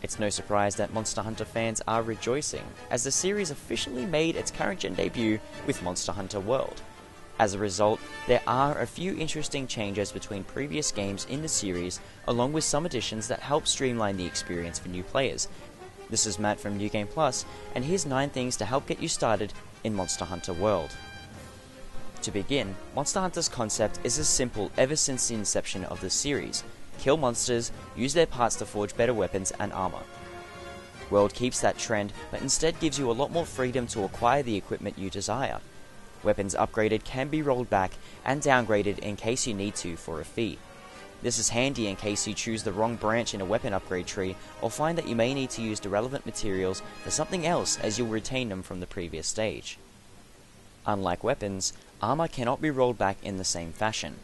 It's no surprise that Monster Hunter fans are rejoicing, as the series officially made its current gen debut with Monster Hunter World. As a result, there are a few interesting changes between previous games in the series, along with some additions that help streamline the experience for new players. This is Matt from New Game Plus, and here's 9 things to help get you started in Monster Hunter World. To begin, Monster Hunter's concept is as simple ever since the inception of the series. Kill monsters, use their parts to forge better weapons and armor. World keeps that trend, but instead gives you a lot more freedom to acquire the equipment you desire. Weapons upgraded can be rolled back and downgraded in case you need to for a fee. This is handy in case you choose the wrong branch in a weapon upgrade tree, or find that you may need to use the relevant materials for something else as you'll retain them from the previous stage. Unlike weapons, armor cannot be rolled back in the same fashion.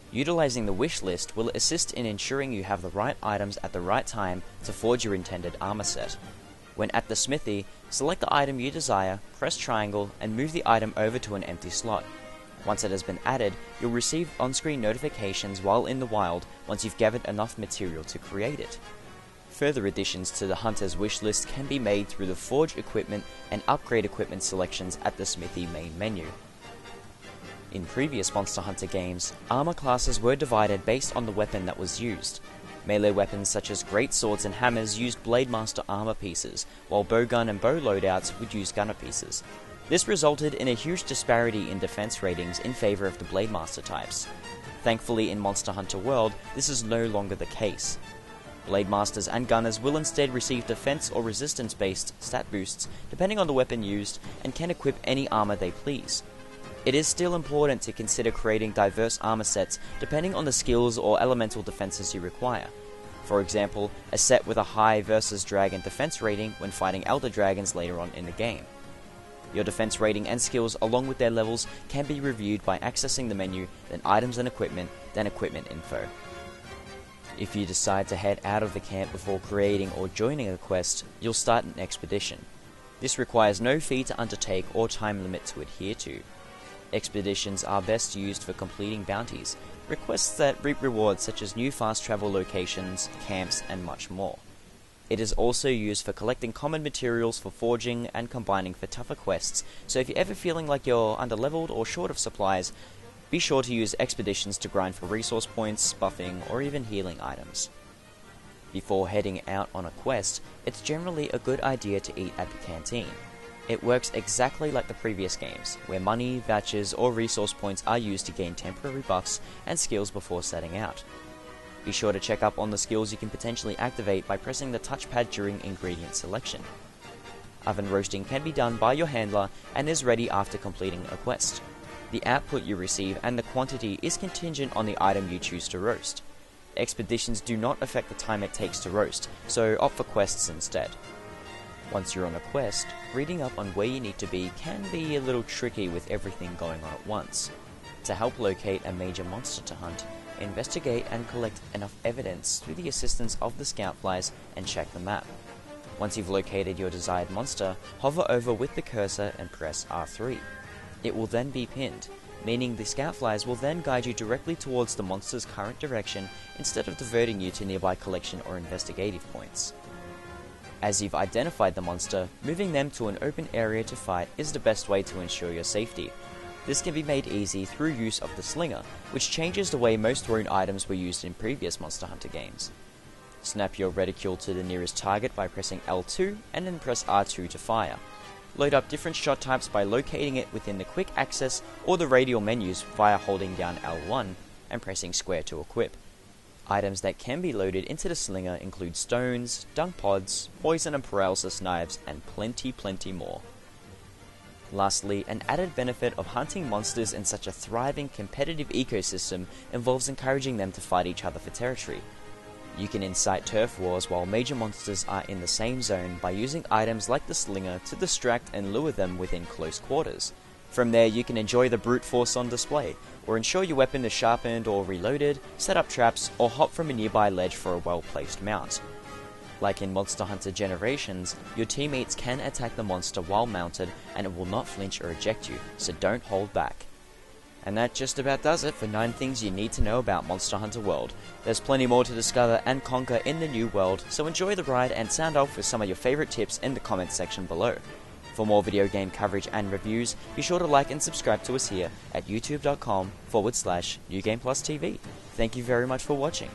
Utilizing the wish list will assist in ensuring you have the right items at the right time to forge your intended armor set. When at the smithy, select the item you desire, press triangle, and move the item over to an empty slot. Once it has been added, you'll receive on-screen notifications while in the wild once you've gathered enough material to create it. Further additions to the Hunter's wish list can be made through the Forge equipment and upgrade equipment selections at the Smithy main menu. In previous Monster Hunter games, armor classes were divided based on the weapon that was used. Melee weapons such as great swords and hammers used Blade Master armor pieces, while bowgun and bow loadouts would use gunner pieces. This resulted in a huge disparity in defense ratings in favor of the Blade Master types. Thankfully, in Monster Hunter World, this is no longer the case. Blade Masters and Gunners will instead receive defense or resistance based stat boosts depending on the weapon used, and can equip any armor they please. It is still important to consider creating diverse armor sets depending on the skills or elemental defenses you require. For example, a set with a high versus dragon defense rating when fighting elder dragons later on in the game. Your defense rating and skills along with their levels can be reviewed by accessing the menu, then items and equipment, then equipment info. If you decide to head out of the camp before creating or joining a quest, you'll start an expedition. This requires no fee to undertake or time limit to adhere to. Expeditions are best used for completing bounties, requests that reap rewards such as new fast travel locations, camps, and much more. It is also used for collecting common materials for forging and combining for tougher quests, so if you're ever feeling like you're underleveled or short of supplies, be sure to use expeditions to grind for resource points, buffing, or even healing items. Before heading out on a quest, it's generally a good idea to eat at the canteen. It works exactly like the previous games, where money, vouchers, or resource points are used to gain temporary buffs and skills before setting out. Be sure to check up on the skills you can potentially activate by pressing the touchpad during ingredient selection. Oven roasting can be done by your handler and is ready after completing a quest. The output you receive and the quantity is contingent on the item you choose to roast. Expeditions do not affect the time it takes to roast, so opt for quests instead. Once you're on a quest, reading up on where you need to be can be a little tricky with everything going on at once. To help locate a major monster to hunt, investigate and collect enough evidence through the assistance of the scoutflies and check the map. Once you've located your desired monster, hover over with the cursor and press R3. It will then be pinned, meaning the scoutflies will then guide you directly towards the monster's current direction instead of diverting you to nearby collection or investigative points. As you've identified the monster, moving them to an open area to fight is the best way to ensure your safety. This can be made easy through use of the Slinger, which changes the way most thrown items were used in previous Monster Hunter games. Snap your reticule to the nearest target by pressing L2 and then press R2 to fire. Load up different shot types by locating it within the quick access or the radial menus via holding down L1 and pressing square to equip. Items that can be loaded into the Slinger include stones, dung pods, poison and paralysis knives, and plenty more. Lastly, an added benefit of hunting monsters in such a thriving competitive ecosystem involves encouraging them to fight each other for territory. You can incite turf wars while major monsters are in the same zone by using items like the Slinger to distract and lure them within close quarters. From there, you can enjoy the brute force on display, or ensure your weapon is sharpened or reloaded, set up traps, or hop from a nearby ledge for a well-placed mount. Like in Monster Hunter Generations, your teammates can attack the monster while mounted and it will not flinch or eject you, so don't hold back. And that just about does it for 9 things you need to know about Monster Hunter World. There's plenty more to discover and conquer in the new world, so enjoy the ride and sound off with some of your favourite tips in the comments section below. For more video game coverage and reviews, be sure to like and subscribe to us here at youtube.com/NewGamePlusTV. Thank you very much for watching.